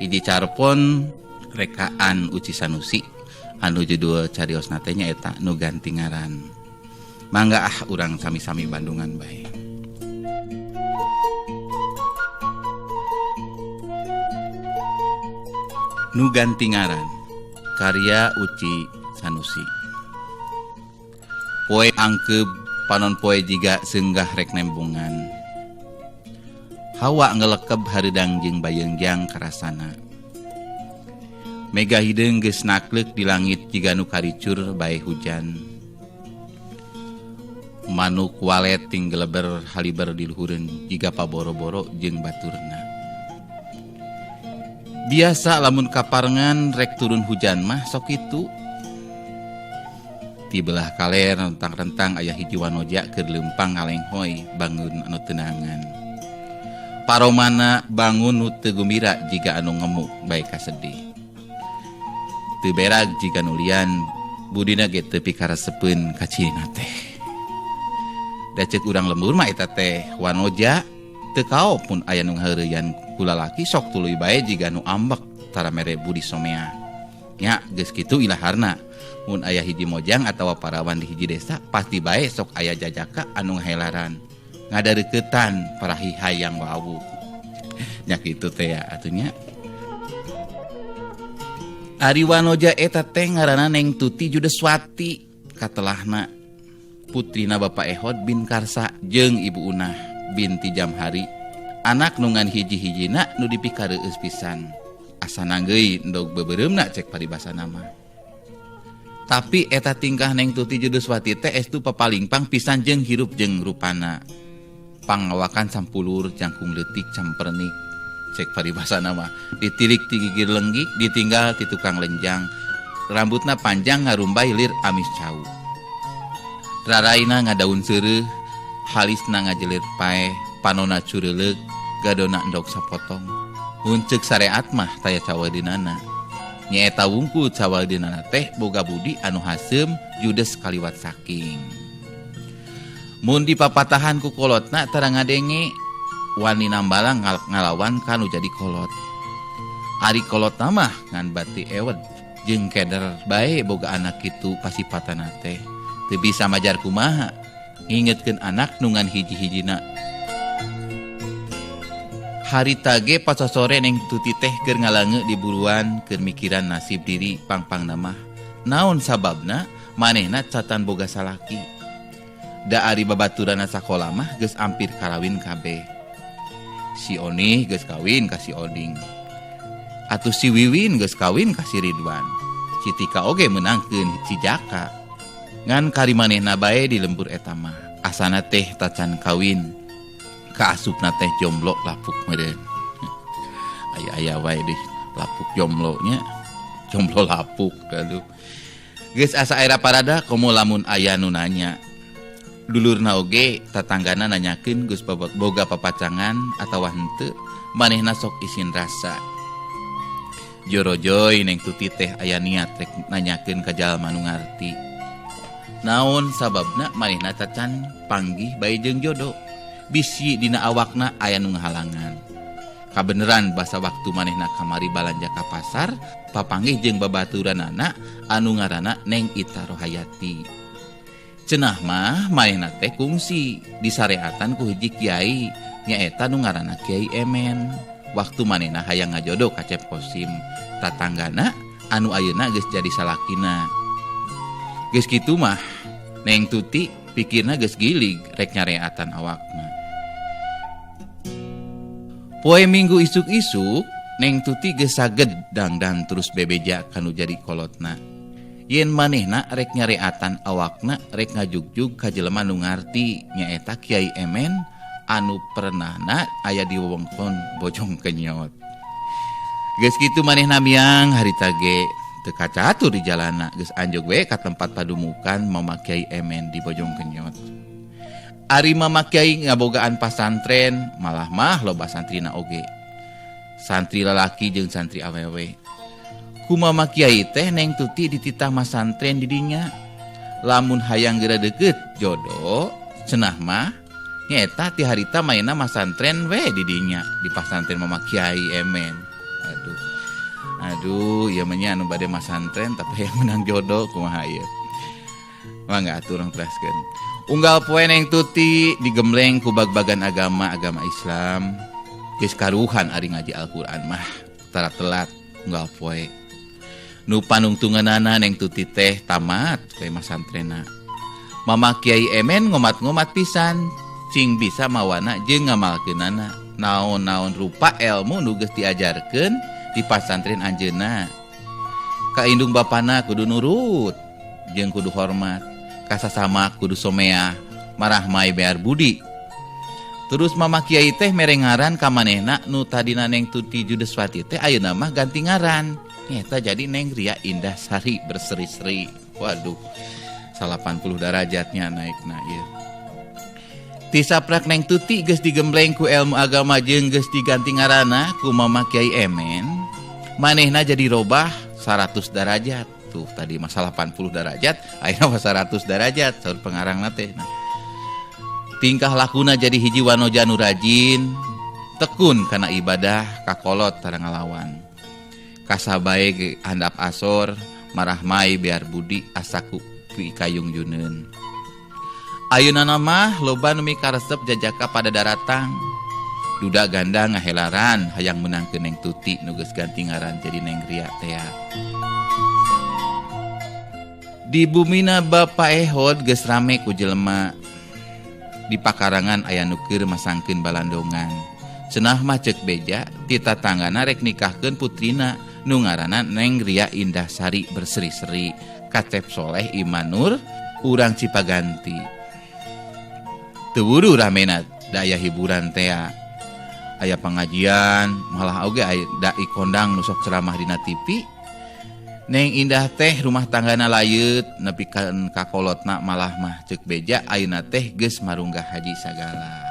hiji carpon rekaan Uci Sanusi anu judul cariosna teh nyaeta Nu Ganti Ngaran. Mangga urang sami-sami Bandungan bae. Nu Ganti Ngaran karya Uci Sanusi. Poe angkeub panon poe jiga seunggah rek nembungan. Hawa ngelekeb hareudang jeung bayeungjang karasana. Mega hideung geus naklek di langit jiga nu karicur bae hujan. Manuk walet ting geleber haliber di luhureun jiga paboro-boro jeung baturna. Biasa lamun kaparengan rek turun hujan mah sok kitu. Ti belah kaler rentang-rentang aya hiji wanoja keur leumpang ngalenghoy bangun anu tenangan. Paromana bangun nu teu gumbira jiga anu ngemu bae kasedih. Teu berag jiga nu lian budina ge teu pikaresepeun ka cirina teh. Da ceuk urang lembur mah eta teh wanoja teu kao pun aya nu ngaheureuyan ku lalaki sok tuluy bae jiga nu ambek tara mere budi somea. Nya geus kitu ilaharna. Mun aya hiji mojang atawa parawan di hiji desa pasti bae sok aya jajaka anu ngahelaran ngadareuketan parahi hayang wawu. Nya kitu teh ya atunya. Ari wanoja eta teh ngaranna Neng Tuti Judeswati katelahna putrina Bapak Ehod bin Karsa jeung Ibu Unah binti Jamhari anak nungan hiji-hijina nu dipikareus pisan asana geui endog beubeuremna cek paribasana mah. Tapi eta tingkah Neng Tuti Judeswati teh estu papalingpang pisan jeung hirup jeung rupana. Pangawakan sampulur jangkung leutik campernik cek paribasana mah. Ditilik ti gigir lenggik ditinggal ti tukang lenjang. Rambutna panjang ngarumbay lir amis cau. Raraina ngadaun seureuh, halisna ngajelir paeh, panona cureuleuk, gadona endog sapotong. Mun ceuk sareat mah taya cawadinana. Nyaeta wungkul cawadinana teh boga budi anu haseum judes kaliwat saking. Mun dipapatahan ku kolotna tara ngadenge wani nambalang ngalawan kanu jadi kolot. Ari kolotna mah ngan bati ewed jeung keder bae boga anak kitu pasipatana teh. Teu bisa majar kumaha ngingetkeun anak nungan hiji-hijina. Harita ge pas sore Neng Tuti teh keur ngalange di buruan keur mikiran nasib diri pangpangna mah. Naon sababna manehna catan boga salaki. Da ari babaturana sakola mah geus ampir kalawin kabeh. Si Oni geus kawin ka si Oding. Atuh si Wiwin geus kawin ka si Ridwan. Si Tika oge meunangkeun si Jaka. Ngan karimanehna bae di lembur eta mah. Asana teh tacan kawin. Kaasupna teh jomblo lapuk meureun. Aya wae deh lapuk jomblonya. Jomblo lapuk aduh. Geus asa era parada komo lamun aya nu nanya. Dulurna oge tatanggana nanyakeun geus boga papacangan atawa henteu, manehna sok isin rasa. Jorojoy Neng Tuti teh aya niat rek nanyakeun ka jalma nu ngarti. Naon sababna manehna tacan panggih bae jeung jodoh. Bisi dina awakna aya nu ngahalangan. Kabeneran basa waktu manehna kamari balanja ka pasar, papanggih jeung babaturanana anu ngaranna Neng Ita Rohayati. Cenah mah manehna teh kungsi disareatan ku hiji kiai nyaeta nu ngaranna Kiai Emen. Waktu manehna hayang ngajodoh ka Cep Kosim, tatanggana anu ayeuna geus jadi salakina. Geus kitu mah Neng Tuti pikirna geus gilig rek nyareatan awakna. Poe minggu isuk-isuk Neng Tuti geus saged dangdan terus bebeja kanu jadi kolotna. Yen manehna rek nyareatan awakna rek ngajugjug ka jelema nu ngarti nyaeta Kiai Emen anu pernahna aya di wewengkon Bojong Kenyot. Geus kitu manehna miang harita ge teu kacatur di jalana geus anjog we ka tempat padumukan Mama Kiai Emen di Bojong Kenyot. Ari Mama Kiai ngabogaan pasantren, malah mah loba santrina oge. Santri lalaki jeung santri awewe. Ku Mama Kiai teh Neng Tuti dititah masantren di dinya. Lamun hayang geura deukeut jodoh, cenah mah nyaeta ti harita maena masantren we di dinya di pasantren Mama Kiai Emen. Aduh, Aduh, ieu mah nya anu bade masantren tapi yang menang jodoh kumaha ieu. Mangga atuh urang teraskeun. Unggal poe Neng Tuti digembleng ku bag-bagan agama Islam. Geus karuhan ari ngaji Al-Qur'an mah tara telat unggal poe. Nu panungtunganana Neng Tuti teh tamat poe masantrenna. Mama Kiai Emen ngomat-ngomat pisan cing bisa mawana jeung ngamalkeunana naon-naon rupa ilmu nu geus diajarkeun di pasantren anjeunna. Ka indung bapana kudu nurut jeung kudu hormat. Kasasama kudu somea marah mai bear budi. Terus Mama Kiai teh merengaran ka manehna nu tadina Neng Tuti Judeswati teh ayeuna mah ganti ngaran nyata jadi Neng Ria Indah Sari Berseri-seri. Waduh 80 derajatnya naikna ieu. Ti saprak Neng Tuti geus digembleng ku ilmu agama jeung geus diganti ngaranna ku Mama Kiai Emen, manehna jadi robah 100 derajat. Tuh tadi masalah 80 derajat, ayeuna 100 derajat saur pengarangna teh. Nah, tingkah lakuna jadi hiji wanoja nu rajin, tekun kana ibadah, kakolot tara ngalawan. Kasabae ge handap asor, marah mai bear budi asaku pi kayung juneun. Ayeuna mah loba nu mikaresep jajaka pada daratang. Duda ganda ngahelaran hayang menangkeun Neng Tuti nu geus ganti ngaran jadi Neng Ria teh. Di bumina Bapa Ehod geus rame ku jelema. Di pakarangan aya nu keur masangkeun balandongan. Cenah mah ceuk beja ti tatanggana rek nikahkeun putrina nu ngaranna Neng Ria Indah Sari Berseri-seri. Katep Soleh Imanur urang Cipaganti. Teu buru ramena da aya hiburan teh. Aya pengajian, malah oge aya dai kondang nu sok ceramah dina TV. Neng Indah teh rumah tanggana layeut nepi ka kolotna malah mah ceuk beja ayeuna teh geus marunggah haji sagala.